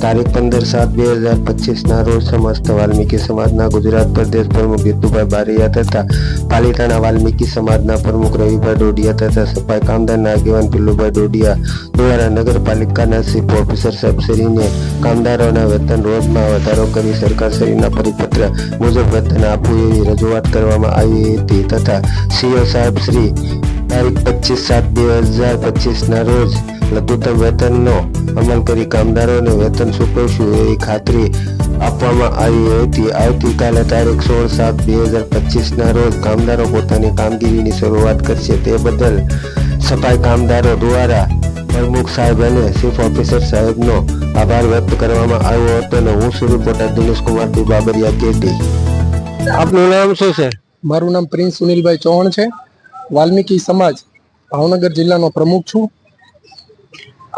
તારીખ 15/7/2025 રોજ સમસ્ત વાલ્મીકી સમાજના ગુજરાત પ્રદેશ પ્રમુખ જીતુભાઈ બારિયા તથા પાલીતાણા વાલ્મીકી સમાજના પ્રમુખ રવિભાઈ ડોડિયા તથા સફાઈ કામદારના આગેવાન પિલ્લુભાઈ ડોડિયા દ્વારા નગરપાલિકાના ચીફ ઓફિસર સાહેબશ્રીને કામદારોના વેતન રોજમાં વધારો કરી સરકારશ્રીના પરિપત્ર મુજબ વેતન આપવું એવી રજૂઆત કરવામાં આવી હતી તથા સીઓ સાહેબશ્રી તારીખ 25/7/2025 રોજ લઘુત્તમ વેતનનો અમલ કરી કામદારોને વેતન ચૂકવશું એવી ખાતરી આપવામાં આવી હતી। આવતીકાલે તારીખ 16/7/2025 રોજ કામદારો પોતાની કામગીરીની શરૂઆત કરશે તે બદલ સફાઈ કામદારો દ્વારા પ્રમુખ સાહેબ અને ચીફ ઓફિસર સાહેબનો આભાર વ્યક્ત કરવામાં આવ્યો હતો અને હું છું રિપોર્ટર દિનેશ કુમાર બાબરિયા કેટી। આપનું નામ શું છે? મારું નામ પ્રિન્સ સુનિલભાઈ ચૌહાણ છે। વાલ્મીકી સમાજ ભાવનગર જિલ્લાનો પ્રમુખ છું।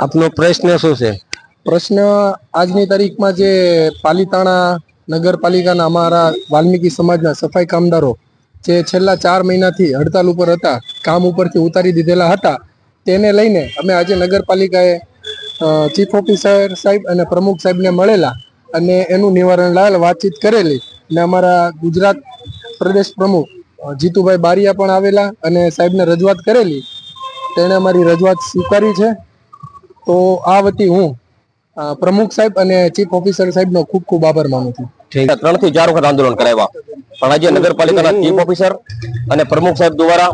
આપનો પ્રશ્ન શું છે? પ્રશ્ન આજની તારીખમાં જે પાલીતાણા નગરપાલિકાના અમારા વાલ્મીકી સમાજના સફાઈ કામદારો જે છેલ્લા 4 મહિનાથી હડતાલ ઉપર હતા, કામ ઉપરથી ઉતારી દીધેલા હતા, તેને લઈને અમે આજે નગરપાલિકાએ ચીફ ઓફિસર સાહેબ અને પ્રમુખ સાહેબને મળેલા અને એનું નિવારણ લાવેલ વાતચીત કરેલી અને અમારા ગુજરાત પ્રદેશ પ્રમુખ જીતુભાઈ બારિયા પણ આવેલા અને સાહેબને રજૂઆત કરેલી, તેણે અમારી રજૂઆત સ્વીકારી છે। તો આ વતી હું પ્રમુખ સાહેબ અને ચીફ ઓફિસર સાહેબનો ખૂબ ખૂબ આભાર માનું છું। 3 થી 4 વખત આંદોલન કરાવ્યા પણ આજે નગરપાલિકાના ચીફ ઓફિસર અને પ્રમુખ સાહેબ દ્વારા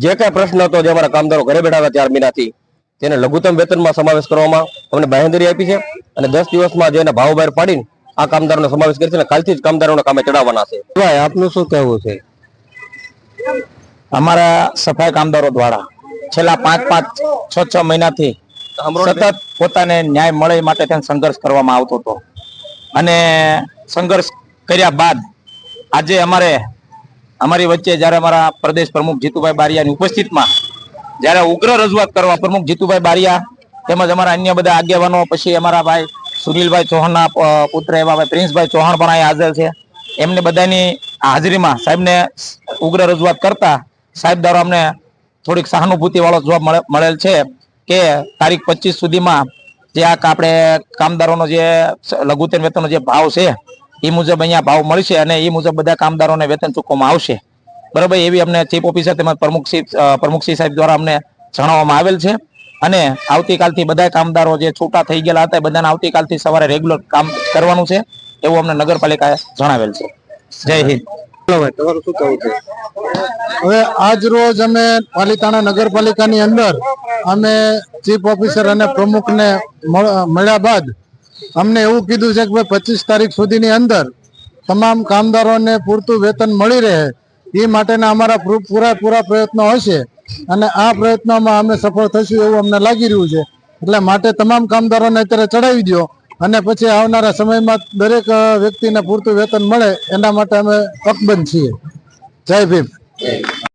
જે કઈ પ્રશ્ન હતો જે અમારા કામદારો ઘરે બેઠા હતા 4 મહિનાથી તેને લઘુત્તમ વેતનમાં સમાવેશ કરવામાં અમને બાંહેધરી આપી છે અને 10 દિવસમાં જેને ભાવ બહાર પાડીને આ કામદારોનો સમાવેશ કરશે અને કાલથી જ કામદારોને કામે ચડાવવાના છે। ભાઈ આપનું શું કહેવું છે? અમારા સફાઈ કામદારો દ્વારા છેલ્લા 5-6 મહિનાથી સતત પોતાને ન્યાય મળે માટે સંઘર્ષ કરવામાં આવતો હતો અને સંઘર્ષ કર્યા બાદ આજે અમારી વચ્ચે જ્યારે અમારા પ્રદેશ પ્રમુખ જીતુભાઈ બારિયાની ઉપસ્થિતિમાં જ્યારે ઉગ્ર રજૂઆત કરવા પ્રમુખ જીતુભાઈ બારિયા તેમજ અમારા અન્ય બધા આગેવાનો, પછી અમારા ભાઈ સુનિલભાઈ ચૌહાણના પુત્ર એવા ભાઈ પ્રિન્સભાઈ ચૌહાણ પણ અહીંયા હાજર છે, એમને બધાની હાજરીમાં સાહેબને ઉગ્ર રજૂઆત કરતા સાહેબ દ્વારા અમને થોડીક સહાનુભૂતિ વાળો જવાબ મળેલ છે કે તારીખ 25 સુધીમાં જે આપણે કામદારોનો જે લઘુત્તમ વેતનનો જે ભાવ છે એ મુજબ અહીંયા ભાવ મળશે અને એ મુજબ બધા કામદારોને વેતન ચૂકવવામાં આવશે, બરાબર, એવી અમને ચીફ ઓફિસર તેમજ પ્રમુખશ્રી સાહેબ દ્વારા અમને જણાવવામાં આવેલ છે। અને આવતીકાલથી બધા કામદારો જે છૂટા થઈ ગયેલા હતા બધાને આવતીકાલથી સવારે રેગ્યુલર કામ કરવાનું છે એવું અમને નગરપાલિકાએ જણાવેલ છે। જય હિન્દ। તમારું શું કહેવું છે? હવે આજ રોજ અમે પાલીતાણા નગરપાલિકાની અંદર અમે ચીફ ઓફિસર અને પ્રમુખને મળ્યા બાદ અમને એવું કીધું છે કે ભાઈ 25 તારીખ સુધીની અંદર તમામ કામદારોને પૂરતું વેતન મળી રહે એ માટેના અમારા પૂરા પ્રયત્નો હશે અને આ પ્રયત્નોમાં અમે સફળ થશું એવું અમને લાગી રહ્યું છે। એટલે માટે તમામ કામદારોને અત્યારે ચડાવી દો અને પછી આવનારા સમયમાં દરેક વ્યક્તિને પૂરતું વેતન મળે એના માટે અમે અકબંધ છીએ। જય ભીમ।